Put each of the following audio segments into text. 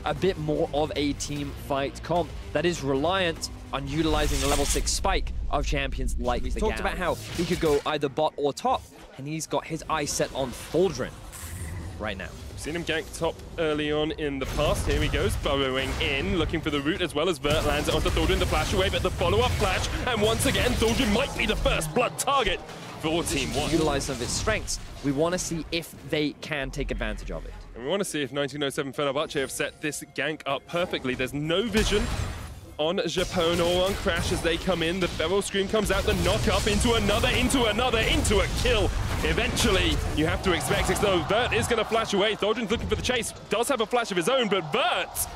a bit more of a team fight comp that is reliant on utilizing the level 6 spike of champions like the talked about how he could go either bot or top, and he's got his eyes set on Thaldrin right now. Seen him gank top early on in the past. Here he goes, burrowing in, looking for the root as well as Vert lands it onto Thaldrin, the flash away, but the follow-up flash, and once again, Thaldrin might be the first blood target for Team 1. Utilize some of its strengths. We want to see if they can take advantage of it. And we want to see if 1907 Fenerbahce have set this gank up perfectly. There's no vision on Japone or on Crash as they come in. The Feral Scream comes out, the knock up into another, into a kill. Eventually, you have to expect it, though. Vert is going to flash away. Thaldrin's looking for the chase. Does have a flash of his own, but Vert,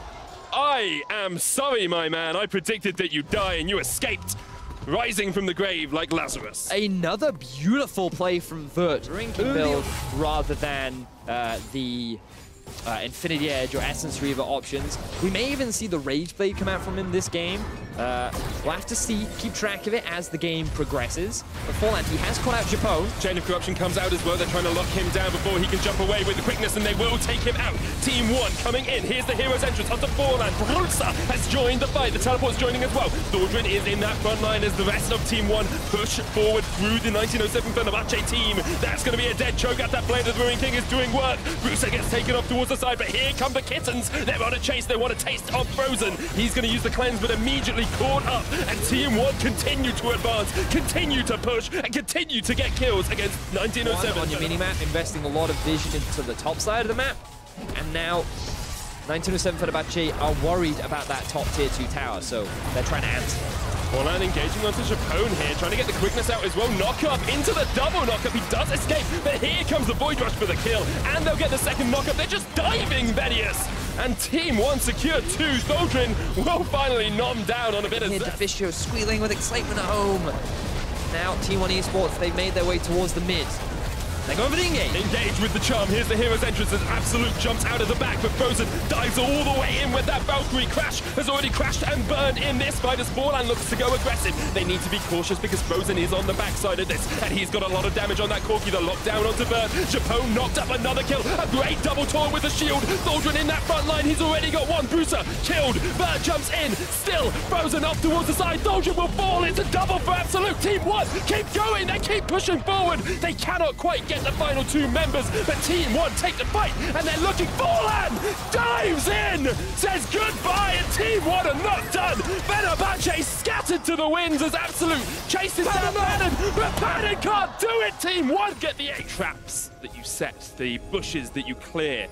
I am sorry, my man. I predicted that you'd die, and you escaped, rising from the grave like Lazarus. Another beautiful play from Vert. Drinking build rather than the Infinity Edge or Essence Reaver options. We may even see the Rage Blade come out from him this game. We'll have to see, keep track of it as the game progresses. But Falland, he has caught out Japone. Chain of Corruption comes out as well. They're trying to lock him down before he can jump away with the quickness, and they will take him out. Team 1 coming in. Here's the hero's entrance onto Falland. Brusa has joined the fight. The teleport's joining as well. Thaldrin is in that front line as the rest of Team 1 push forward through the 1907 Fenerbahce team. That's going to be a dead choke at that blade. The Ruin King is doing work. Brusa gets taken off towards the side, but here come the kittens. They're on a chase. They want a taste of Frozen. He's going to use the cleanse, but immediately caught up. And Team 1 continue to advance, continue to push, and continue to get kills against 1907. On your minimap, investing a lot of vision into the top side of the map. And now 1907 Fenerbahce are worried about that top tier 2 tower, so they're trying to answer. Falland engaging onto Japone here, trying to get the quickness out as well. Knock up into the double knock up. He does escape, but here comes the Void Rush for the kill, and they'll get the second knock up. They're just diving Vedius. And Team 1 secure 2. Thaldrin will finally nom down on a bit of zest. Deficio squealing with excitement at home. Now Team 1 Esports, they've made their way towards the mid. They're going for the engage. Engage with the charm. Here's the hero's entrance as Absolute jumps out of the back, but Frozen dives all the way in with that Valkyrie. Crash has already crashed and burned in this fight as Falland looks to go aggressive. They need to be cautious because Frozen is on the backside of this, and he's got a lot of damage on that Corki. The lockdown onto Vert. Japone knocked up another kill. A great double taunt with the shield. Thaldrin in that front line. He's already got one. Brusa killed. Vert jumps in. Still, Frozen off towards the side. Thaldrin will fall. It's a double for Absolute. Team 1 keep going. They keep pushing forward. They cannot quite get the final 2 members, but Team 1 take the fight, and they're looking. Falland dives in, says goodbye, and Team 1 are not done. Fenerbahce scattered to the winds as Absolute chases down Padden, but Padden can't do it. Team 1 get the 8 traps that you set, the bushes that you clear.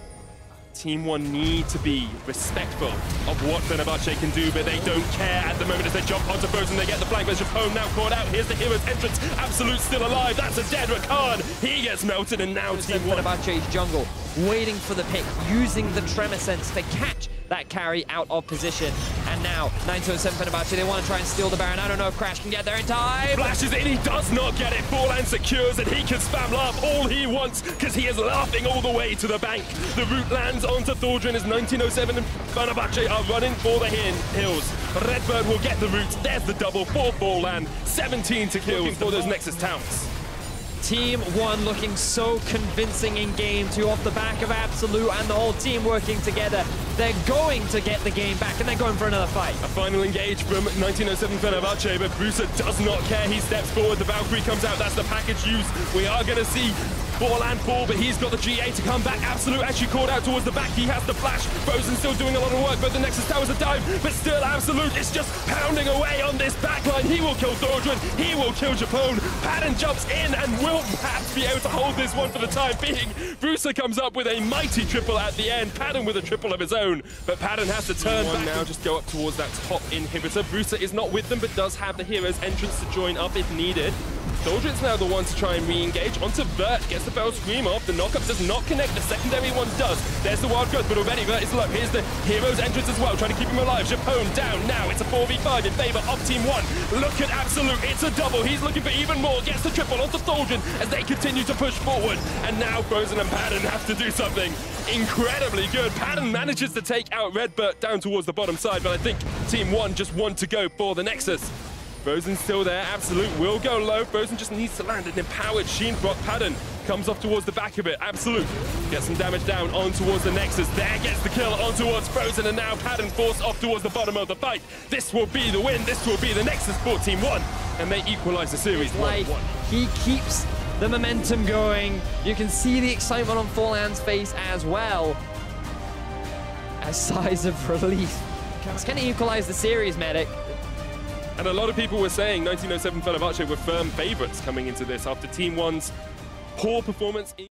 Team 1 need to be respectful of what Fenerbahce can do, but they don't care at the moment as they jump onto Frozen. They get the flank, but Japone now caught out. Here's the hero's entrance. Absolute still alive. That's a dead Rakan. He gets melted, and now Team 1. Fenerbahce's jungle, waiting for the pick, using the Tremor Sense to catch that carry out of position. And now 907 Fenerbahce, they want to try and steal the Baron. I don't know if Crash can get there in time. Flashes in, he does not get it. Falland secures, and he can spam laugh all he wants because he is laughing all the way to the bank. The root lands onto Thaldrin as 1907 and Fenerbahce are running for the hills. Redbird will get the root. There's the double for Falland. 17 to kill for those Nexus towers. Team 1 looking so convincing in game 2 off the back of Absolute and the whole team working together. They're going to get the game back, and they're going for another fight. A final engage from 1907 Fenerbahce, but Brusa does not care. He steps forward. The Valkyrie comes out. That's the package use. We are going to see Falland fall, but he's got the GA to come back. Absolute actually caught out towards the back. He has the flash. Frozen still doing a lot of work, but the Nexus Tower's a dive. But still, Absolute is just pounding away on this backline. He will kill Thaldrin. He will kill Japone. Padden jumps in and will perhaps be able to hold this one for the time being. Brusa comes up with a mighty triple at the end. Padden with a triple of his own, but Padden has to turn back now, just go up towards that top inhibitor. Brusa is not with them, but does have the hero's entrance to join up if needed. Thaldrin's now the one to try and re-engage onto Vert. Gets the Bell Scream off. The knockup does not connect. The secondary one does. There's the wild growth, but already Vert is low. Here's the hero's entrance as well, trying to keep him alive. Japone down now. It's a 4v5 in favor of Team 1. Look at Absolute. It's a double. He's looking for even more. Gets the triple onto Thaldrin as they continue to push forward. And now Frozen and Padden have to do something incredibly good. Padden manages to take out Redbird down towards the bottom side, but I think Team 1 just want to go for the Nexus. Frozen's still there. Absolute will go low. Frozen just needs to land an empowered Sheen Brock. Padden comes off towards the back of it. Absolute gets some damage down on towards the Nexus. There gets the kill on towards Frozen, and now Pad and Force off towards the bottom of the fight. This will be the win. This will be the Nexus 14-1, and they equalize the series 1-1. He keeps the momentum going. You can see the excitement on Forlan's face as well. As sighs of relief. It's going to equalize the series, Medic. And a lot of people were saying 1907 Fenerbahce were firm favorites coming into this after Team 1's poor performance.